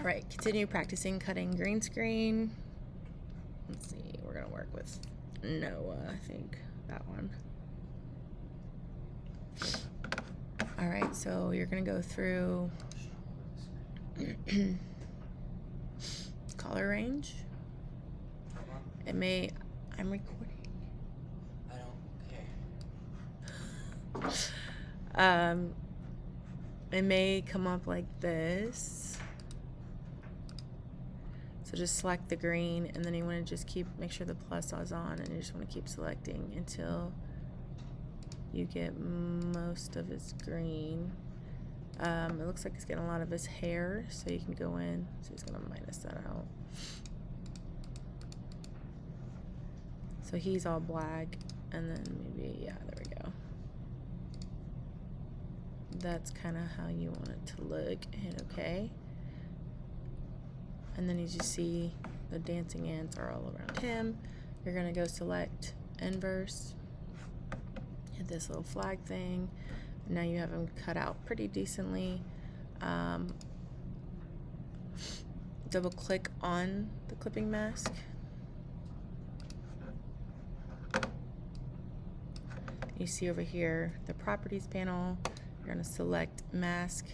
All right, continue practicing cutting green screen. Let's see, we're gonna work with Noah, I think, that one. All right, so you're gonna go through color range. It may, I'm recording. I don't care. It may come up like this. So just select the green, and then you want to just make sure the plus is on, and you just want to keep selecting until you get most of his green. It looks like he's getting a lot of his hair, so you can go in. So he's gonna minus that out. So he's all black, and then maybe, yeah, there we go. That's kind of how you want it to look. Hit OK. And then as you see, the dancing ants are all around him. You're gonna go select inverse, hit this little flag thing. And now you have him cut out pretty decently. Double click on the clipping mask. You see over here the properties panel. You're gonna select mask,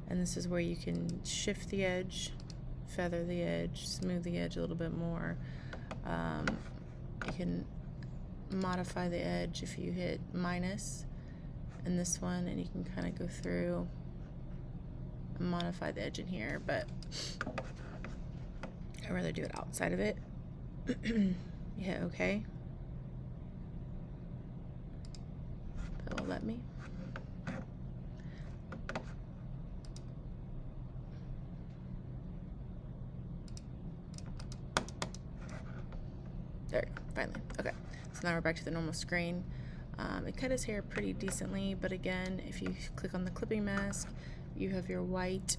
and this is where you can shift the edge, feather the edge, smooth the edge a little bit more. You can modify the edge if you hit minus in this one, and you can kind of go through and modify the edge in here, but I'd rather do it outside of it. You hit OK. That will let me. There, finally. Okay, so now we're back to the normal screen. It cut his hair pretty decently, but again, if you click on the clipping mask, you have your white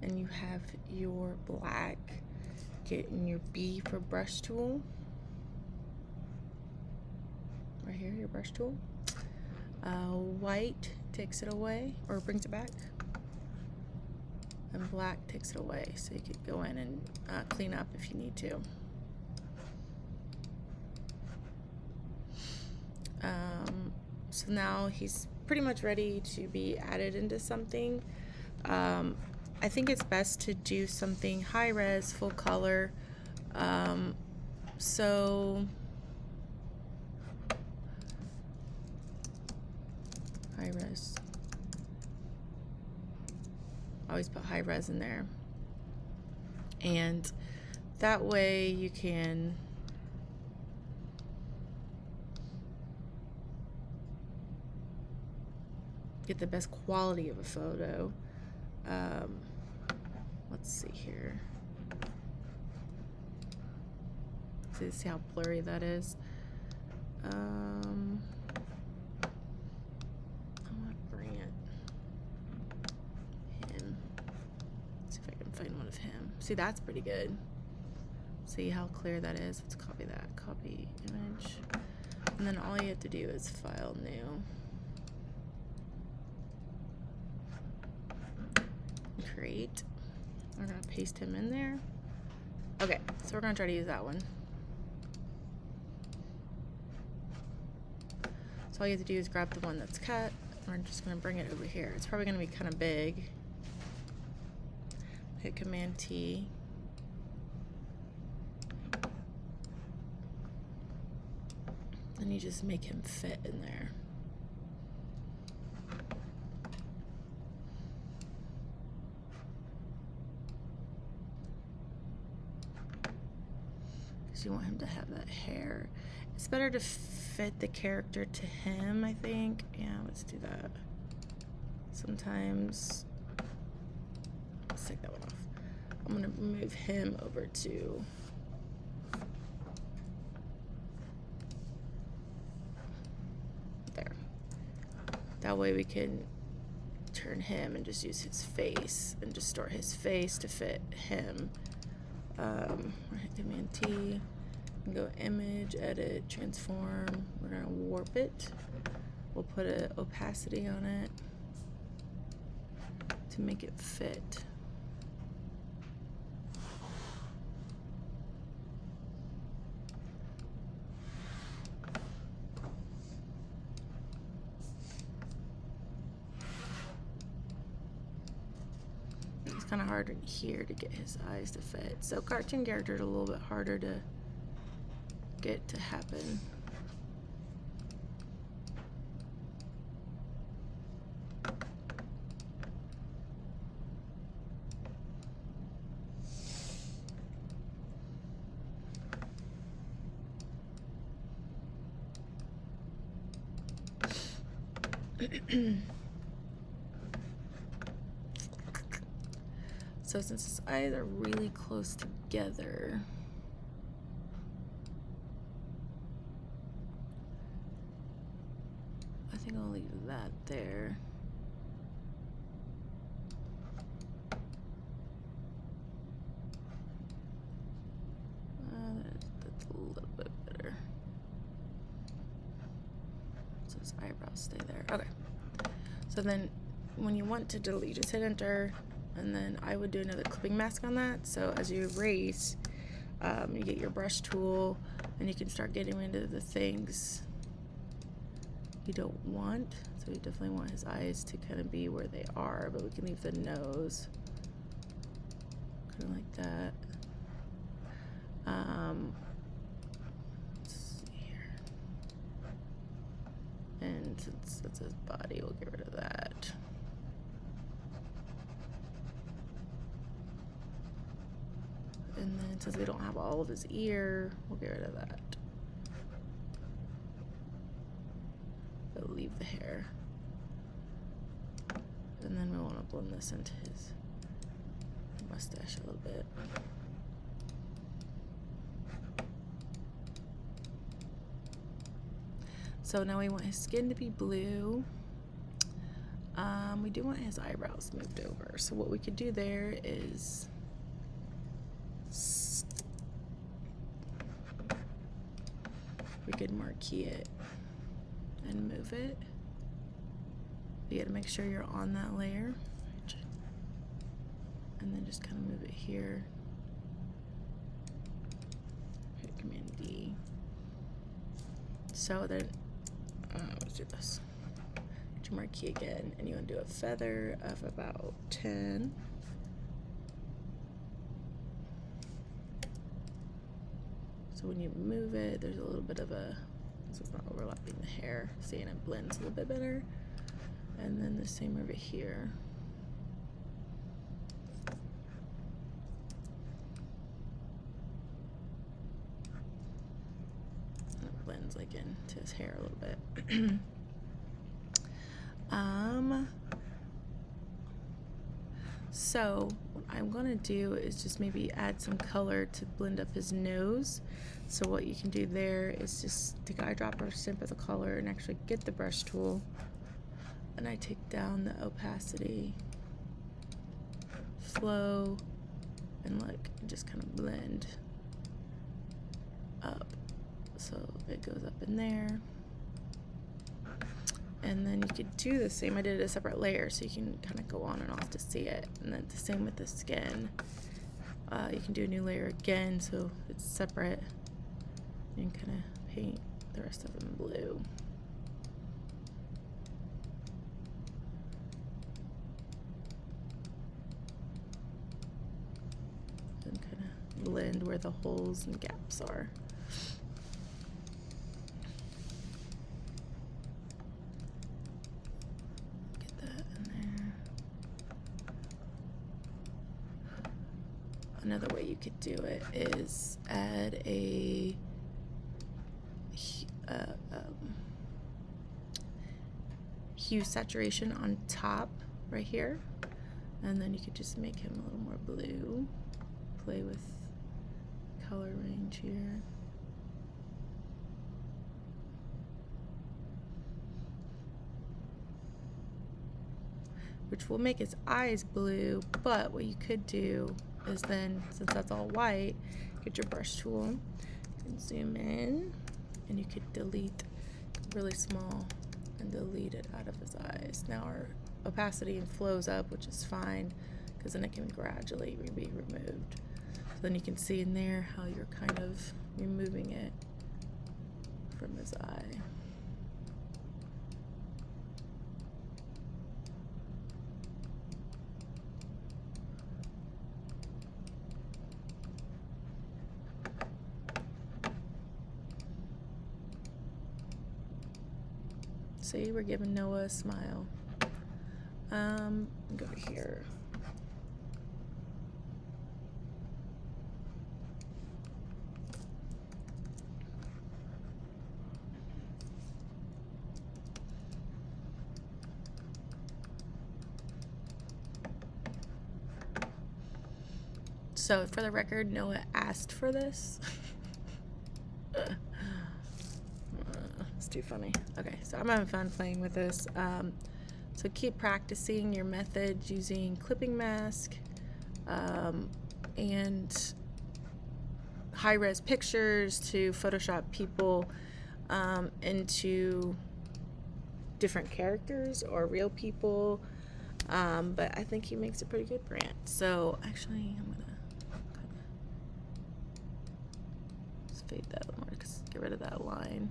and you have your black. Get in your B for brush tool. Right here, your brush tool. White takes it away, or brings it back. And black takes it away, so you could go in and clean up if you need to. So now he's pretty much ready to be added into something. I think it's best to do something high res, full color. So high res. Always put high res in there. And that way you can get the best quality of a photo. Let's see here. See how blurry that is. I want to bring it. Him. See if I can find one of him. See, that's pretty good. See how clear that is? Let's copy that. Copy image. And then all you have to do is file new. Create. We're gonna paste him in there. Okay, so we're gonna try to use that one. So all you have to do is grab the one that's cut. We're just gonna bring it over here. It's probably gonna be kind of big. Hit Command T. And you just make him fit in there. You want him to have that hair. It's better to fit the character to him, I think. Yeah, let's do that. Sometimes, let's take that one off. I'm gonna move him over to there. That way we can turn him and just use his face and just store his face to fit him. Hit Command T. Go image, edit, transform. We're gonna warp it. We'll put an opacity on it to make it fit. kind of hard in here to get his eyes to fit. So cartoon characters are a little bit harder to get to happen. So since his eyes are really close together, I think I'll leave that there. That's a little bit better. So his eyebrows stay there. Okay. So then when you want to delete, just hit enter, and then I would do another clipping mask on that. So as you erase, you get your brush tool, and you can start getting rid of the things you don't want. So you definitely want his eyes to kind of be where they are, but we can leave the nose kind of like that. Let's see here. And since it's his body, we'll get rid of that. And then since we don't have all of his ear, we'll get rid of that. But leave the hair. And then we want to blend this into his mustache a little bit. So now we want his skin to be blue. We do want his eyebrows moved over. So what we could do there is we could marquee it and move it. You gotta make sure you're on that layer. And then just kind of move it here. Hit Command D. So then, let's do this. Hit your marquee again, and you want to do a feather of about 10. So when you move it, there's a little bit of a, so it's not overlapping the hair. See, and it blends a little bit better. And then the same over here. And it blends like into his hair a little bit. So what I'm gonna do is just maybe add some color to blend up his nose. So what you can do there is just take eyedropper, snip of the color, and actually get the brush tool. And I take down the opacity, flow, and look, just kind of blend up. So it goes up in there. And then you could do the same. I did a separate layer so you can kind of go on and off to see it. And then the same with the skin. You can do a new layer again so it's separate. And kind of paint the rest of them blue. And kind of blend where the holes and gaps are. Another way you could do it is add a hue saturation on top right here, and then you could just make him a little more blue. Play with color range here. Which will make his eyes blue, but what you could do is then, since that's all white, get your brush tool and zoom in, and you could delete really small and delete it out of his eyes. Now our opacity flows up, which is fine, because then it can gradually be removed. So then you can see in there how you're kind of removing it from his eye. See, we're giving Noah a smile. Go to here. So, for the record, Noah asked for this. It's too funny. Okay, so I'm having fun playing with this. So keep practicing your methods using clipping mask and high-res pictures to Photoshop people into different characters or real people. But I think he makes a pretty good brand. So actually, I'm gonna just fade that more, get rid of that line.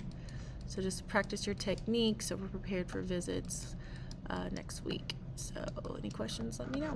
So just practice your technique so we're prepared for visits next week. So any questions, let me know.